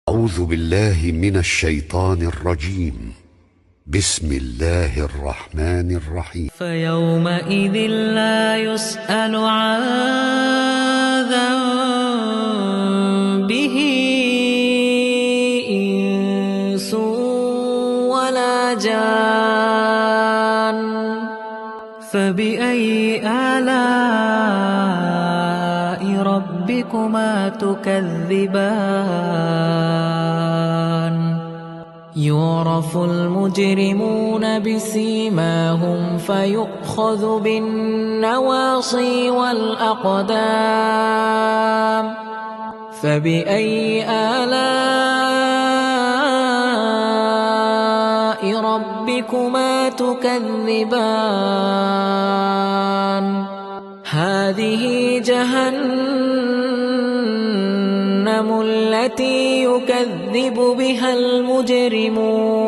أعوذ بالله من الشيطان الرجيم. بسم الله الرحمن الرحيم. فيومئذ لا يسأل عن ذنبه إنس ولا جان فبأي آلاء ربكما تكذبان يعرف المجرمون بسيماهم فيؤخذ بالنواصي والأقدام فبأي آلاء ربكما تكذبان هذه جهنم التي يكذب بها المجرمون